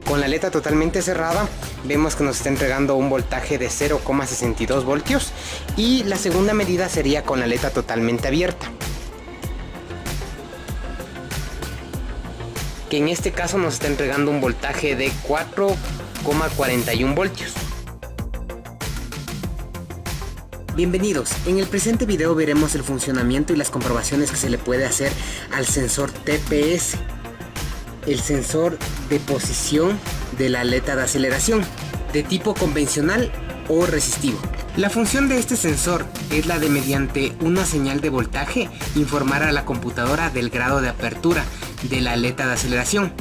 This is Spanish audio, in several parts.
Con la aleta totalmente cerrada vemos que nos está entregando un voltaje de 0,62 voltios y la segunda medida sería con la aleta totalmente abierta, que en este caso nos está entregando un voltaje de 4,41 voltios. Bienvenidos, en el presente video veremos el funcionamiento y las comprobaciones que se le puede hacer al sensor TPS, el sensor de posición de la aleta de aceleración, de tipo convencional o resistivo. La función de este sensor es la de, mediante una señal de voltaje, informar a la computadora del grado de apertura de la aleta de aceleración.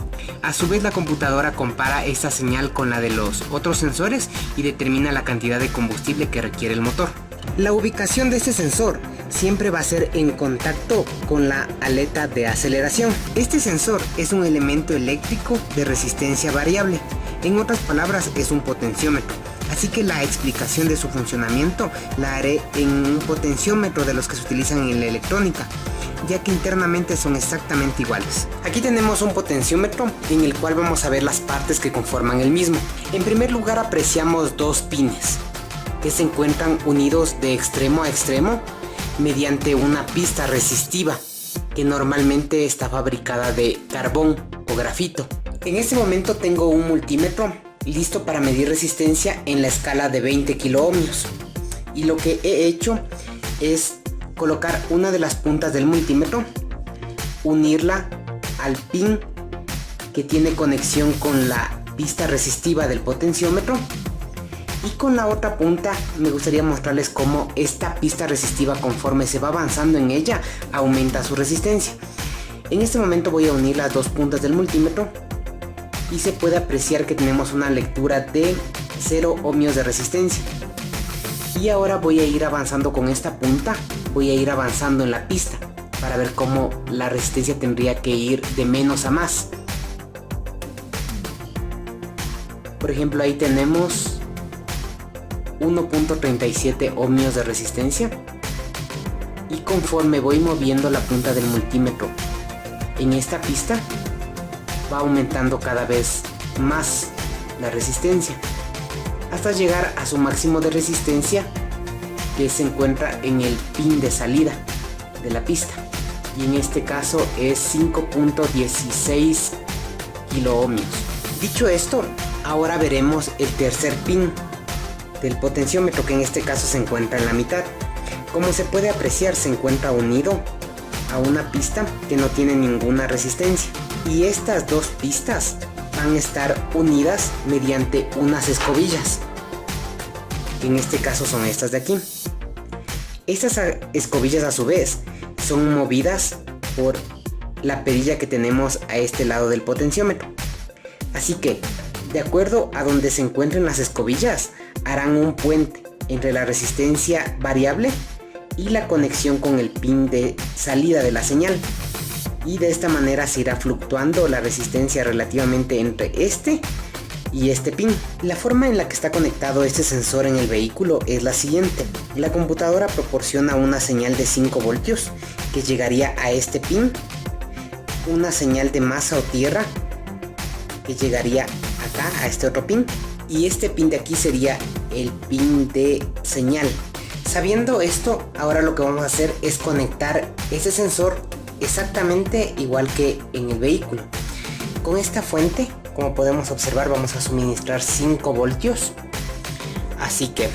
A su vez, la computadora compara esta señal con la de los otros sensores y determina la cantidad de combustible que requiere el motor. La ubicación de este sensor siempre va a ser en contacto con la aleta de aceleración. Este sensor es un elemento eléctrico de resistencia variable. En otras palabras, es un potenciómetro. Así que la explicación de su funcionamiento la haré en un potenciómetro de los que se utilizan en la electrónica, ya que internamente son exactamente iguales. Aquí tenemos un potenciómetro en el cual vamos a ver las partes que conforman el mismo. En primer lugar, apreciamos dos pines que se encuentran unidos de extremo a extremo mediante una pista resistiva que normalmente está fabricada de carbón o grafito. En este momento tengo un multímetro listo para medir resistencia en la escala de 20 kiloohmios, y lo que he hecho es colocar una de las puntas del multímetro, unirla al pin que tiene conexión con la pista resistiva del potenciómetro, y con la otra punta me gustaría mostrarles cómo esta pista resistiva, conforme se va avanzando en ella, aumenta su resistencia. En este momento voy a unir las dos puntas del multímetro y se puede apreciar que tenemos una lectura de 0 ohmios de resistencia. Y ahora voy a ir avanzando con esta punta, voy a ir avanzando en la pista para ver cómo la resistencia tendría que ir de menos a más. Por ejemplo, ahí tenemos 1.37 ohmios de resistencia, y conforme voy moviendo la punta del multímetro en esta pista, va aumentando cada vez más la resistencia hasta llegar a su máximo de resistencia, que se encuentra en el pin de salida de la pista, y en este caso es 5.16 kiloohmios. Dicho esto, ahora veremos el tercer pin del potenciómetro, que en este caso se encuentra en la mitad. Como se puede apreciar, se encuentra unido a una pista que no tiene ninguna resistencia, y estas dos pistas van a estar unidas mediante unas escobillas, que en este caso son estas de aquí. Estas escobillas, a su vez, son movidas por la perilla que tenemos a este lado del potenciómetro. Así que, de acuerdo a donde se encuentren las escobillas, harán un puente entre la resistencia variable y la conexión con el pin de salida de la señal, y de esta manera se irá fluctuando la resistencia relativamente entre este y este pin. La forma en la que está conectado este sensor en el vehículo es la siguiente. La computadora proporciona una señal de 5 voltios que llegaría a este pin, una señal de masa o tierra que llegaría acá a este otro pin, y este pin de aquí sería el pin de señal. Sabiendo esto, ahora lo que vamos a hacer es conectar ese sensor exactamente igual que en el vehículo. Con esta fuente, como podemos observar, vamos a suministrar 5 voltios. Así que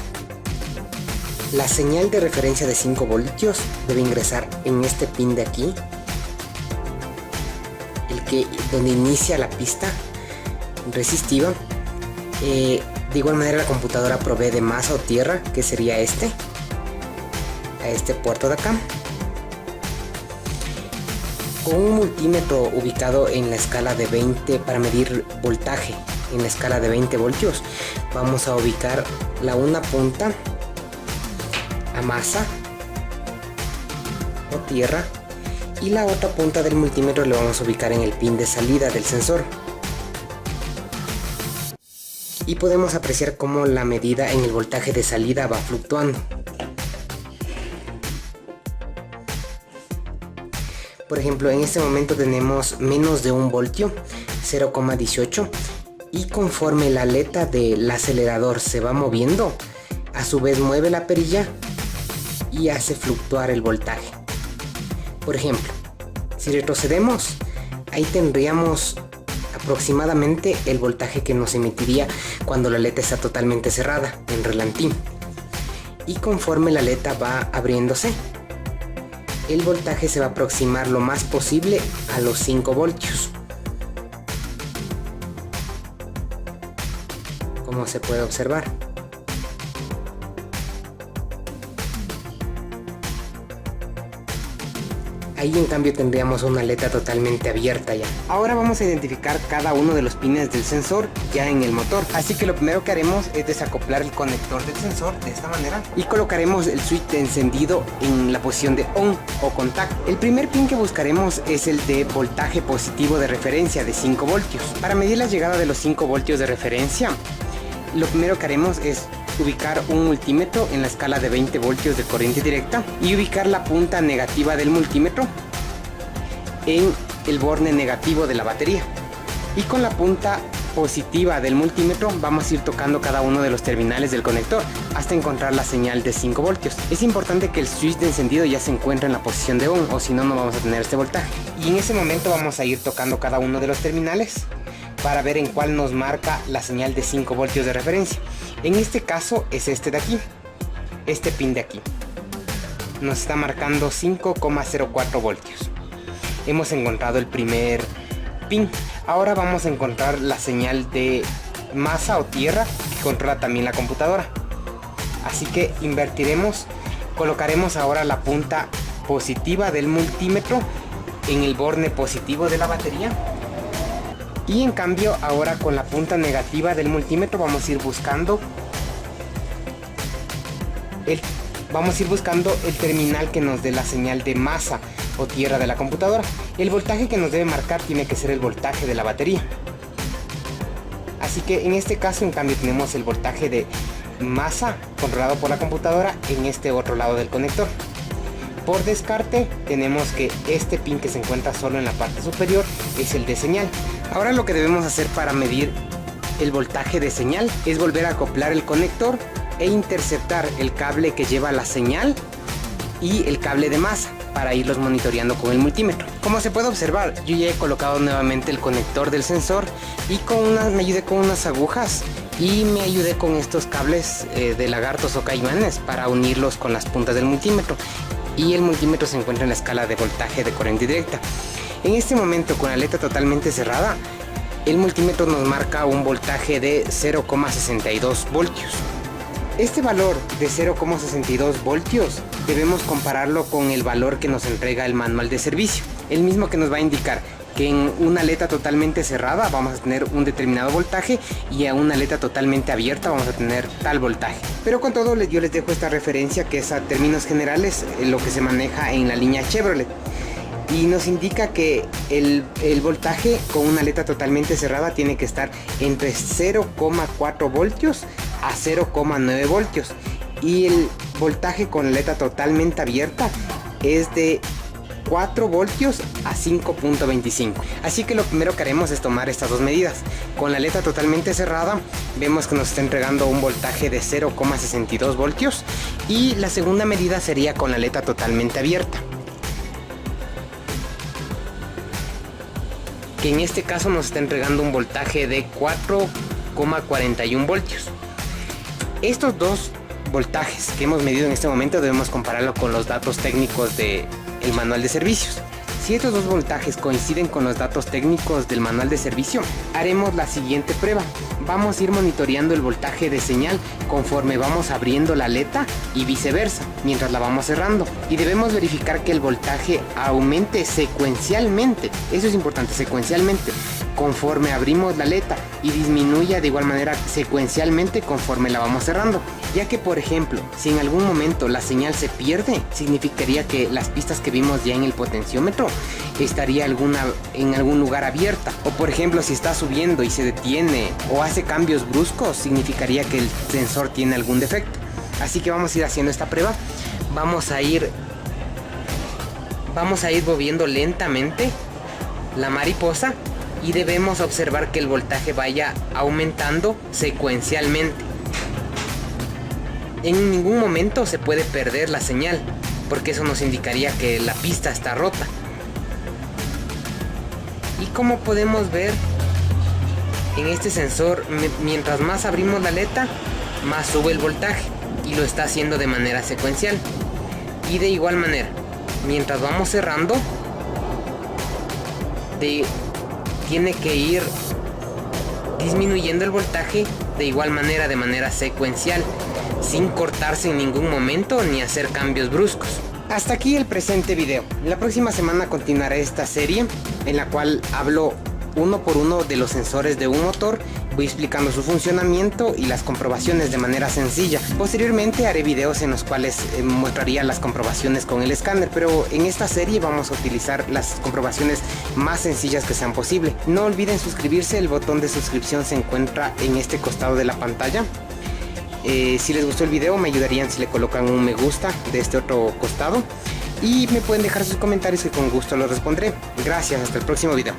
la señal de referencia de 5 voltios debe ingresar en este pin de aquí, donde inicia la pista resistiva. De igual manera, la computadora provee de masa o tierra, que sería a este puerto de acá. Con un multímetro ubicado en la escala de 20 para medir voltaje en la escala de 20 voltios, vamos a ubicar una punta a masa o tierra, y la otra punta del multímetro le vamos a ubicar en el pin de salida del sensor. Y podemos apreciar cómo la medida en el voltaje de salida va fluctuando. Por ejemplo, en este momento tenemos menos de 1 voltio, 0,18, Y conforme la aleta del acelerador se va moviendo, a su vez mueve la perilla y hace fluctuar el voltaje. Por ejemplo, si retrocedemos, ahí tendríamos aproximadamente el voltaje que nos emitiría cuando la aleta está totalmente cerrada, en relantín. Y conforme la aleta va abriéndose, el voltaje se va a aproximar lo más posible a los 5 voltios. Como se puede observar. Ahí en cambio tendríamos una aleta totalmente abierta ya. Ahora vamos a identificar cada uno de los pines del sensor ya en el motor. Así que lo primero que haremos es desacoplar el conector del sensor de esta manera. Y colocaremos el switch de encendido en la posición de on o contact. El primer pin que buscaremos es el de voltaje positivo de referencia de 5 voltios. Para medir la llegada de los 5 voltios de referencia, lo primero que haremos es ubicar un multímetro en la escala de 20 voltios de corriente directa y ubicar la punta negativa del multímetro en el borne negativo de la batería. Y con la punta positiva del multímetro vamos a ir tocando cada uno de los terminales del conector hasta encontrar la señal de 5 voltios. Es importante que el switch de encendido ya se encuentre en la posición de on, o si no, no vamos a tener este voltaje. Y en ese momento vamos a ir tocando cada uno de los terminales para ver en cuál nos marca la señal de 5 voltios de referencia. En este caso es este de aquí, este pin de aquí. Nos está marcando 5,04 voltios. Hemos encontrado el primer pin. Ahora vamos a encontrar la señal de masa o tierra que controla también la computadora. Así que invertiremos, colocaremos ahora la punta positiva del multímetro en el borne positivo de la batería. Y en cambio ahora con la punta negativa del multímetro vamos a ir buscando el terminal que nos dé la señal de masa o tierra de la computadora. El voltaje que nos debe marcar tiene que ser el voltaje de la batería. Así que en este caso en cambio tenemos el voltaje de masa controlado por la computadora en este otro lado del conector. Por descarte tenemos que este pin que se encuentra solo en la parte superior es el de señal. Ahora lo que debemos hacer para medir el voltaje de señal es volver a acoplar el conector e interceptar el cable que lleva la señal y el cable de masa para irlos monitoreando con el multímetro. Como se puede observar, yo ya he colocado nuevamente el conector del sensor y me ayudé con unas agujas y me ayudé con estos cables de lagartos o caimanes para unirlos con las puntas del multímetro. Y el multímetro se encuentra en la escala de voltaje de corriente directa. En este momento, con la aleta totalmente cerrada, el multímetro nos marca un voltaje de 0,62 voltios. Este valor de 0,62 voltios debemos compararlo con el valor que nos entrega el manual de servicio, el mismo que nos va a indicar que en una aleta totalmente cerrada vamos a tener un determinado voltaje y a una aleta totalmente abierta vamos a tener tal voltaje. Pero con todo yo les dejo esta referencia que es a términos generales lo que se maneja en la línea Chevrolet. Y nos indica que el voltaje con una aleta totalmente cerrada tiene que estar entre 0,4 voltios a 0,9 voltios. Y el voltaje con aleta totalmente abierta es de 4 voltios a 5.25. Así que lo primero que haremos es tomar estas dos medidas. Con la aleta totalmente cerrada vemos que nos está entregando un voltaje de 0,62 voltios. Y la segunda medida sería con la aleta totalmente abierta, que en este caso nos está entregando un voltaje de 4,41 voltios. Estos dos voltajes que hemos medido en este momento debemos compararlo con los datos técnicos del manual de servicios. Si estos dos voltajes coinciden con los datos técnicos del manual de servicio, haremos la siguiente prueba. Vamos a ir monitoreando el voltaje de señal conforme vamos abriendo la aleta y viceversa, mientras la vamos cerrando. Y debemos verificar que el voltaje aumente secuencialmente, eso es importante, secuencialmente, conforme abrimos la aleta y disminuya de igual manera secuencialmente conforme la vamos cerrando. Ya que, por ejemplo, si en algún momento la señal se pierde, significaría que las pistas que vimos ya en el potenciómetro estaría en algún lugar abierta. O por ejemplo, si está subiendo y se detiene o hace cambios bruscos, significaría que el sensor tiene algún defecto. Así que vamos a ir haciendo esta prueba. Vamos a ir moviendo lentamente la mariposa y debemos observar que el voltaje vaya aumentando secuencialmente. En ningún momento se puede perder la señal, porque eso nos indicaría que la pista está rota. Y como podemos ver en este sensor, mientras más abrimos la aleta, más sube el voltaje, y lo está haciendo de manera secuencial. Y de igual manera, mientras vamos cerrando, tiene que ir disminuyendo el voltaje de igual manera, de manera secuencial, sin cortarse en ningún momento ni hacer cambios bruscos. Hasta aquí el presente video. La próxima semana continuará esta serie en la cual hablo uno por uno de los sensores de un motor, voy explicando su funcionamiento y las comprobaciones de manera sencilla. Posteriormente haré videos en los cuales mostraría las comprobaciones con el escáner, pero en esta serie vamos a utilizar las comprobaciones más sencillas que sean posible. No olviden suscribirse, el botón de suscripción se encuentra en este costado de la pantalla. Si les gustó el video me ayudarían si le colocan un me gusta de este otro costado y me pueden dejar sus comentarios que con gusto los respondré. Gracias, hasta el próximo video.